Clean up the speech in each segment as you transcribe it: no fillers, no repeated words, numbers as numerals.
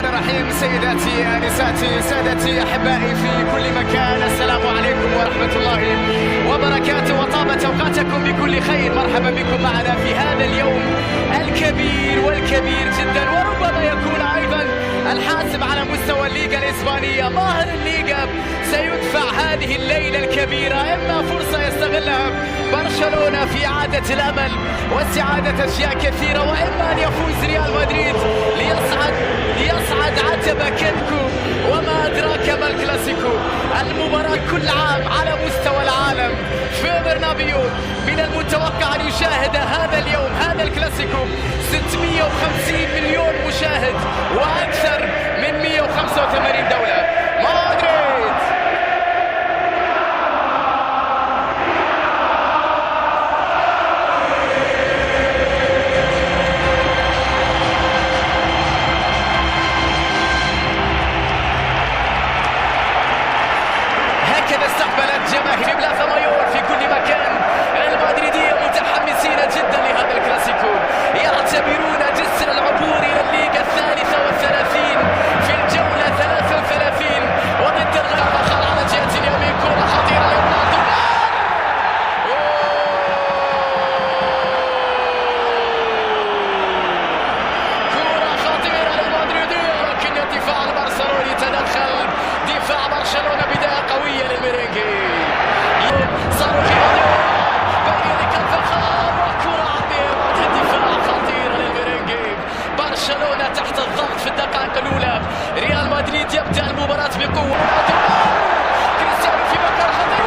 الرحيم. سيداتي انساتي سادتي احبائي في كل مكان، السلام عليكم ورحمه الله وبركاته، وطابت اوقاتكم بكل خير. مرحبا بكم معنا في هذا اليوم الكبير والكبير جدا، وربما يكون ايضا الحاسم على مستوى الليغا الاسبانيه. ماهر الليغا سيدفع هذه الليله الكبيره، اما فرصه يستغلها برشلونه في اعاده الامل واستعاده اشياء كثيره، واما ان يفوز ريال مدريد ليصعد عتبة كنكو، وما أدراك ما الكلاسيكو. المباراة كل عام على مستوى العالم في برنابيو، من المتوقع أن يشاهد هذا اليوم هذا الكلاسيكو 650 مليون مشاهد وأكثر من 185 دولة. مدريد استقبلت جماهير بلافا مايور في كل مكان. المدريدية متحمسين جدا لهذا الكلاسيكو، يعتبرون جسر العبور إلى الليغا 33 في الجولة 33. وضد الرابخة على جهة اليمين، كرة خطيرة لرونالدو، كرة خطيرة للمدريدية، لكن الدفاع البرشلوني تدخل. دفاع برشلونة بداية قوية للميرينغي، صاروا في بين يديك الفخار، وكرة عرضية، الدفاع خطيرة للميرينغي. برشلونة تحت الضغط في الدقائق الأولى. ريال مدريد يبدأ المباراة بقوة، كريستيانو في مكان خطير،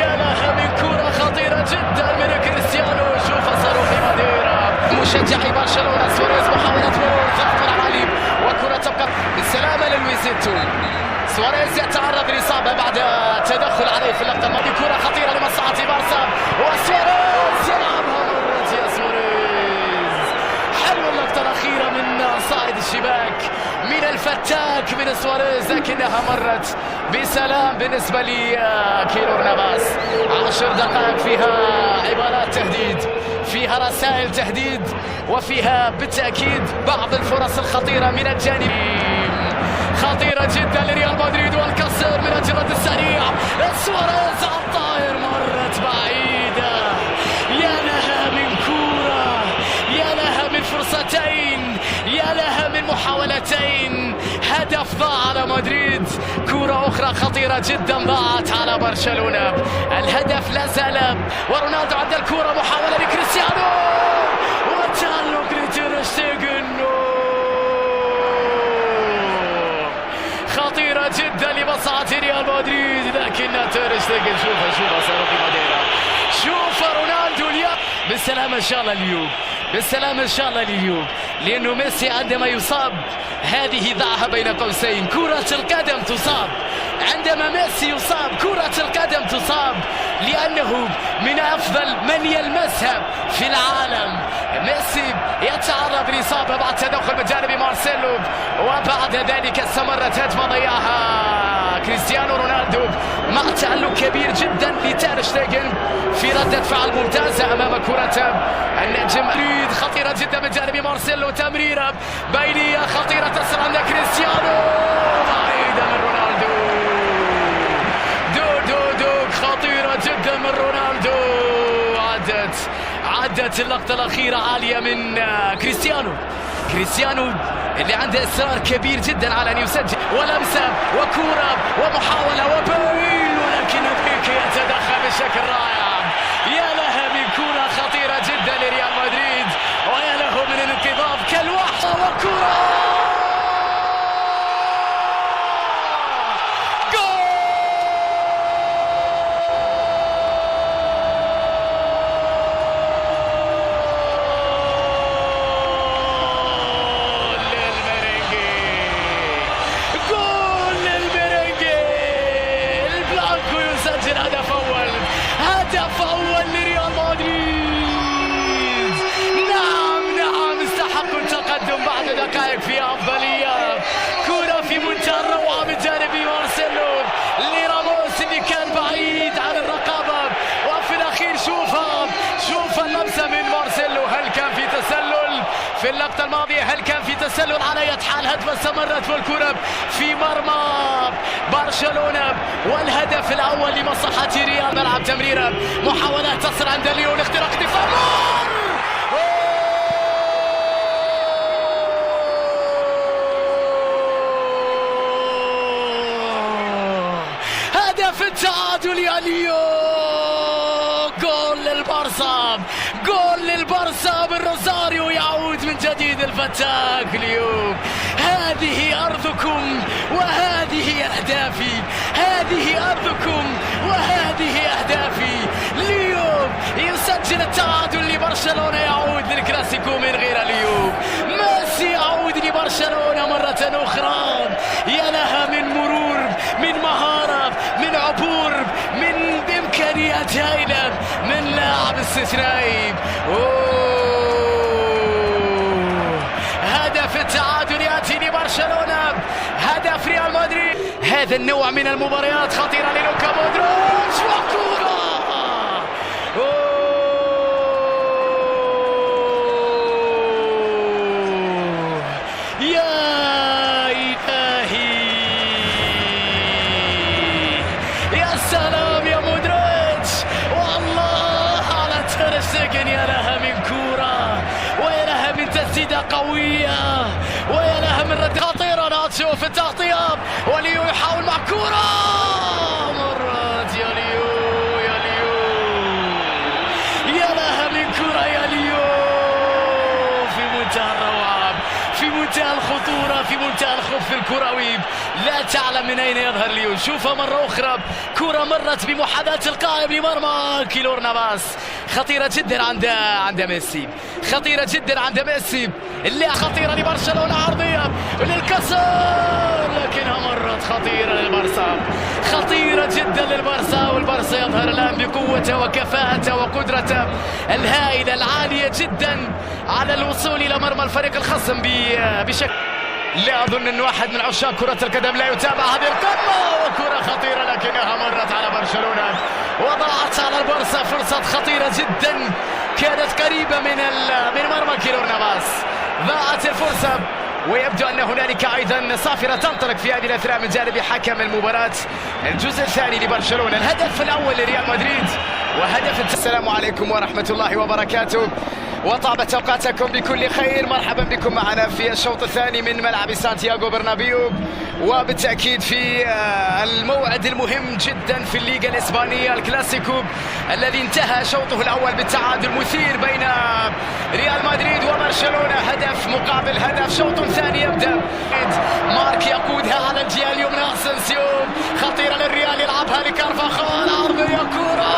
يا لها من كرة خطيرة جدا من كريستيانو. شوف صاروخ ماديرا، مشجعي برشلونة. سواريز محاولة مرور، ضغط عالي، وكرة تبقى بالسلامة للويزيتو. سواريز يتعرض لإصابة بعد تدخل عليه في اللقطة الماضية. كرة خطيرة لمصلحة بارسا، وسواريز يلعبها مرت. يا سواريز، حلوة اللقطة الأخيرة من صائد الشباك، من الفتاك من سواريز، لكنها مرت بسلام بالنسبة لكيلور نافاس. 10 دقائق فيها عبارات تهديد، فيها رسائل تهديد، وفيها بالتأكيد بعض الفرص الخطيرة من الجانب. خطيرة جدا لريال مدريد، والكسر من الجرد السريع. سواريز على الطاير، مرت بعيدة. يا لها من كورة، يا لها من فرصتين، يا لها من محاولتين. هدف ضاع على مدريد، كرة أخرى خطيرة جدا ضاعت على برشلونة. الهدف لا زال، ورونالدو عند الكرة، محاولة لكريستيانو، وتألق لتير شتيغن. خطيرة جدا لمصلحة ريال مدريد، لكن تير شتيغن شوف صاروخ ماديرا، شوف رونالدو اليوم. بالسلامة إن شاء الله اليوم، بالسلامة إن شاء الله اليوم، لأنه ميسي عندما يصاب هذه ضعها بين قوسين. كرة القدم تصاب، عندما ميسي يصاب كرة القدم تصاب، لأنه من أفضل من يلمسها في العالم. ميسي يتعرض لإصابة بعد تدخل من جانب مارسيلو، وبعد ذلك استمرت هجمة ضيعها كريستيانو رونالدو، مع تألق كبير جدا لتير شتيغن في ردة فعل ممتازة أمام كرة النجم. مدريد خطيرة جدا من جانب مارسيلو، تمريرة بينية خطيرة تصل عند كريستيانو، بعيدة من رونالدو. دوك خطيرة جدا من رونالدو، عدت اللقطة الأخيرة عالية من كريستيانو اللي عنده إصرار كبير جدا على أن يسجل، ولمسة وكورة ومحاولة وبيل، ولكن بيكي يتدخل بشكل رائع. يا لها من كورة خطيرة جدا لريال مدريد، ويا له من الانقضاض كالوحش، وكورة اللمسة من مارسيلو، هل كان في تسلل في اللقطة الماضية؟ هل كان في تسلل؟ على أي حال هجمة استمرت والكرة في مرمى برشلونة، والهدف الأول لمصلحة ريال. ملعب تمريرة، محاولات تصل عند ليون، اختراق دفاع هدف التعادل يا ليون. جول للبارسا، جول للبارسا بالروزاريو، يعود من جديد الفتاك ليون. هذه أرضكم وهذه أهدافي، هذه أرضكم وهذه أهدافي. ليون يسجل التعادل لبرشلونة، يعود للكلاسيكو من غير ليون. ميسي يعود لبرشلونة مرة أخرى. يا لها من مرور، من مهارة، من عبور، من إمكانيات هائلة من لاعب استثنائي. هدف التعادل يأتي لبرشلونة، هدف ريال مدريد. هذا النوع من المباريات خطيرة للوكا مودريتش، وكورة يا إلهي، يا سلام يا مودريتش، والله على تير شتيجن. يا لها من كورة، ويا لها من تسديدة قوية، ويا لها من رد خطيرة. ناتشو في التغطية، وليو يحاول مع كورة، مرات يا ليو، يا ليو، يا لها من كورة يا ليو، في منتهى الروعة، في منتهى الخطورة، في منتهى الخبث الكروي. لا تعلم من أين يظهر ليون. شوفها مرة أخرى، كرة مرت بمحاذاة القائم لمرمى كيلور نافاس. خطيرة جدا عند ميسي، خطيرة جدا عند ميسي. اللي خطيرة لبرشلونة، عرضية للكسر، لكنها مرت خطيرة للبارسا، خطيرة جدا للبارسا. والبارسا يظهر الآن بقوته وكفاءته وقدرته الهائلة العالية جدا على الوصول إلى مرمى الفريق الخصم بشكل. لا أظن أن واحد من عشاق كرة القدم لا يتابع هذه القمة، وكرة خطيرة لكنها مرت على برشلونة وضاعت على البارسا فرصة خطيرة جدا كانت قريبة من مرمى كيلور نافاس. ضاعت الفرصة، ويبدو أن هنالك أيضا صافرة تنطلق في هذه الأثناء من جانب حكم المباراة. الجزء الثاني لبرشلونة، الهدف الأول لريال مدريد وهدف. السلام عليكم ورحمة الله وبركاته، وطابت أوقاتكم بكل خير. مرحبا بكم معنا في الشوط الثاني من ملعب سانتياغو برنابيو، وبالتأكيد في الموعد المهم جدا في الليغا الإسبانية، الكلاسيكو الذي انتهى شوطه الأول بالتعادل مثير بين ريال مدريد وبرشلونة، هدف مقابل هدف. شوط ثاني يبدأ، مارك يقودها على الجهة اليمنى، اسنسيو خطيرة للريال، يلعبها لكارفاخال، عرضية كرة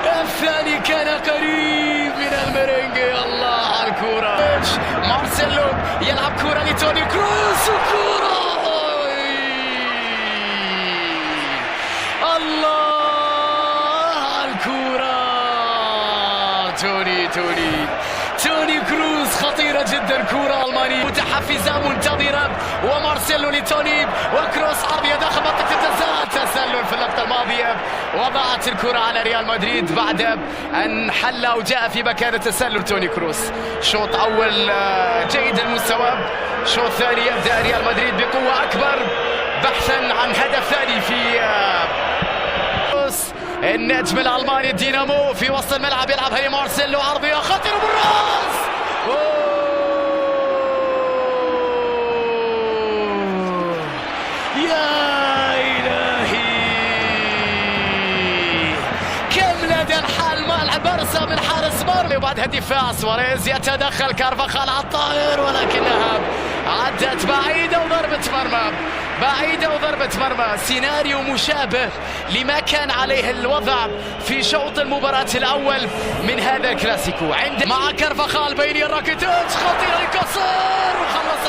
الثاني كان قريب من الميرينجي. الله على الكرة، مارسيلو يلعب كرة لتوني كروس، وكرة الله على الكرة، توني كروس، خطيرة جدا، كرة ألمانية متحفزة منتظرة، ومارسيلو لتوني، وكروس عرضية داخل منطقة الجزاء، تسلل في اللقطة الماضية، وضاعت الكرة على ريال مدريد بعد أن حل وجاء في مكان التسلل توني كروس. شوط أول جيد المستوى، شوط ثاني يبدأ ريال مدريد بقوة أكبر بحثا عن هدف ثاني في النجم الألماني الدينامو في وسط الملعب، يلعبها لمارسيلو، عرضية خطيرة بالراس، يا إلهي، كم لدى الحال مع البارسا من حارس مرمى. وبعدها دفاع سواريز، يتدخل كارفاخال على الطائر، ولكنها عدت بعيدة وضربة مرمى، بعيدة وضربة مرمى. سيناريو مشابه لما كان عليه الوضع في شوط المباراة الأول من هذا الكلاسيكو. مع كارفاخال بين راكيتيتش، خطيرة لكسر، وخلص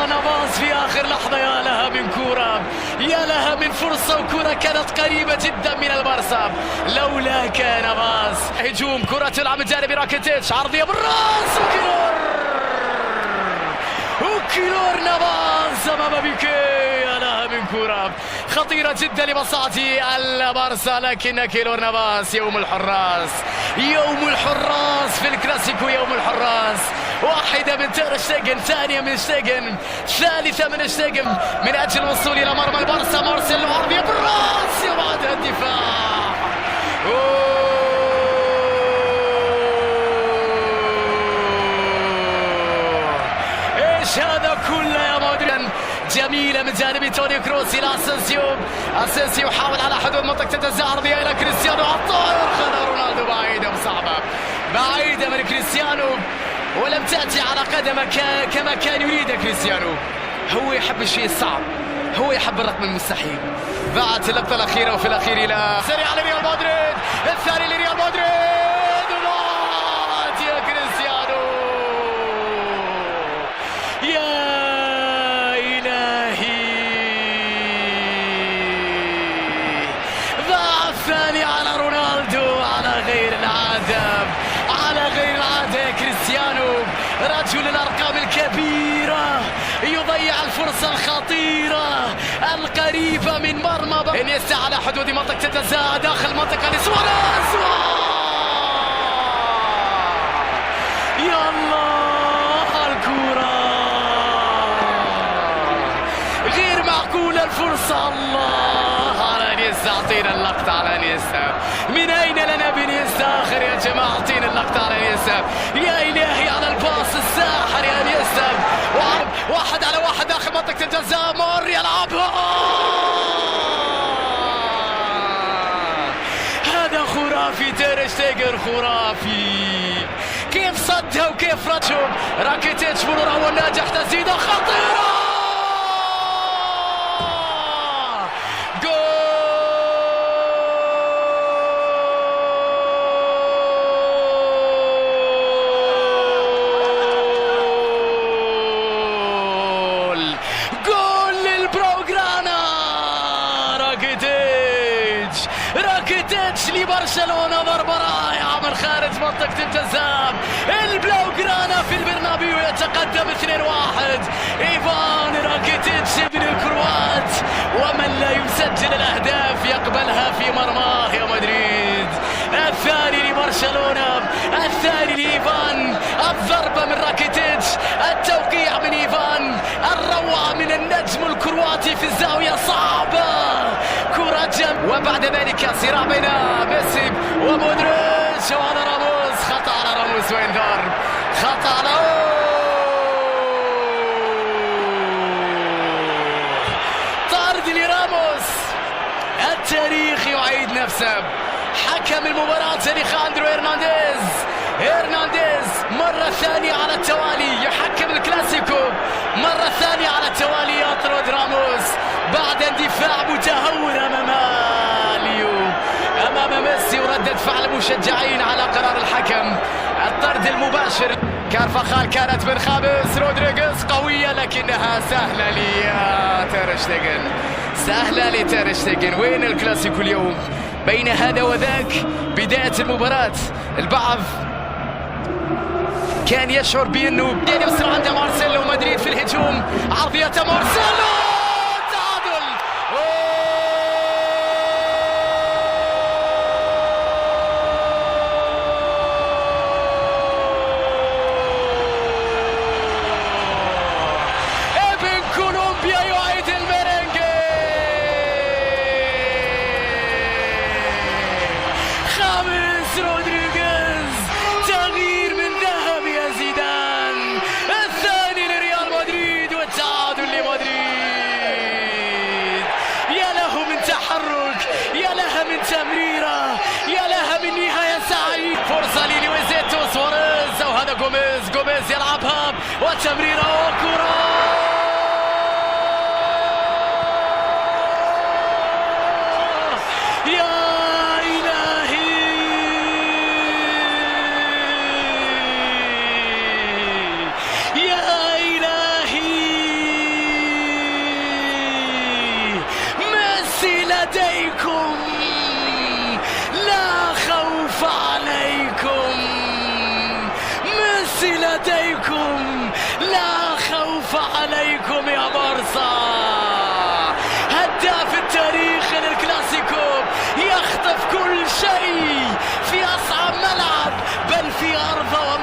نافاس في آخر لحظة. يا لها من كرة، يا لها من فرصة، وكرة كانت قريبة جدا من البارسا لولا كان نافاس. هجوم، كرة تلعب من جانب راكيتيتش، عرضية بالراس، كيلور نافاس أمام بيكي. لها من كرة خطيرة جدا لمصلحة البارسا، لكن كيلور نافاس يوم الحراس، يوم الحراس في الكلاسيكو، يوم الحراس. واحدة من تير شتيجن، ثانية من شتيجن، ثالثة من شتيجن من أجل الوصول إلى مرمى البارسا. مارسيلو عرضية بالراس وبعدها الدفاع. ايش هذا كله يا مودريان؟ جميلة من جانب توني كروس إلى أسينسيو. أسينسيو يحاول على حدود منطقة الجزاء، عرضية إلى كريستيانو على الطائر، خذها رونالدو بعيدة وصعبة، بعيدة من كريستيانو ولم تأتي على قدمه كما كان يريد كريستيانو. هو يحب الشيء الصعب، هو يحب الرقم المستحيل. ضاعت اللقطة الأخيرة وفي الأخير إلى سريع لريال مدريد، الثاني لريال مدريد، وضاعت يا كريستيانو. يا إلهي، ضاع الثاني على رونالدو على غير العادة، على غير العادة. كريستيانو رجل الأرقام الكبيرة يضيع الفرصة الخطيرة القريبة من مرمى انيستا على حدود منطقة الجزاء داخل منطقة لسواريز. يا الله الكرة غير معقولة الفرصة. الله على انيستا، اعطينا اللقطة على انيستا. من اين لنا بانيستا اخر يا جماعة؟ اعطينا اللقطة على انيستا. يا الهي على الباص الساحر يا انيستا. واحد على واحد داخل منطقة الجزاء، مر يلعبها. هذا خرافي، تير شتيجن خرافي. كيف صدها وكيف رجم. راكيتيتش مروره والناجح، تسديدة خطيرة، راكيتيتش لبرشلونة، ضربة رائعة من خارج منطقة الجزاء. البلاوغرانا في البرنابيو يتقدم 2-1. إيفان راكيتيتش ابن الكروات، ومن لا يسجل الأهداف يقبلها في مرماه يا مدريد. الثاني لبرشلونة، الثاني لإيفان. الضربة من راكيتيتش، التوقيع من إيفان، الروعة من النجم الكرواتي في الزاوية، صعبة كرة جنب. وبعد ذلك صراع بين ميسي ومودريتش، وهذا راموس، خطأ على راموس وإنذار، خطأ على طرد لراموس. التاريخ يعيد نفسه. حكم المباراة أليخاندرو هرنانديز مرة ثانية على التوالي يحكم الكلاسيكو، مرة ثانية على التوالي يطرد راموس بعد اندفاع متهور أمام ميسي وردة فعل مشجعين على قرار الحكم. الطرد المباشر. كارفاخال كانت من خامس، رودريغيز قوية لكنها سهلة لتير شتيجن، سهلة لتير شتيجن. وين الكلاسيكو اليوم؟ بين هذا وذاك بداية المباراة البعض كان يشعر بأنه يسرع عند مارسيلو. مدريد في الهجوم، عرضية مارسيلو، تعادل. ابن كولومبيا يعيد الميرينجي. خامس رودريغيز، تغيير من ذهب يا زيدان. الثاني لريال مدريد والتعادل لمدريد. يا له من تحرك، يا لها من تمريرة، يا لها من نهاية سعيدة. فرصة للويزيتو سواريز، وهذا جوميز يلعبها وتمريرة وكرة. لديكم لا خوف عليكم، ميسي لديكم لا خوف عليكم.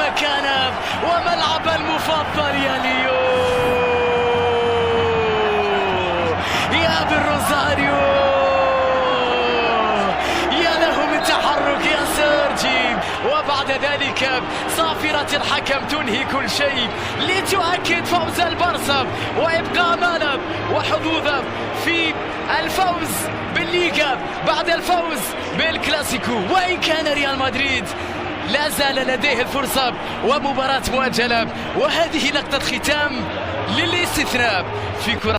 مكانه وملعب المفضل يا ليو، يا بالروزاريو، يا له من تحرك يا سيرجي. وبعد ذلك صافرة الحكم تنهي كل شيء لتؤكد فوز البارسا وإبقاء اماله وحظوظه في الفوز بالليغا بعد الفوز بالكلاسيكو. وإن كان ريال مدريد لا زال لديه الفرصة ومباراة مؤجلة، وهذه لقطة ختام للاستثناء في كرة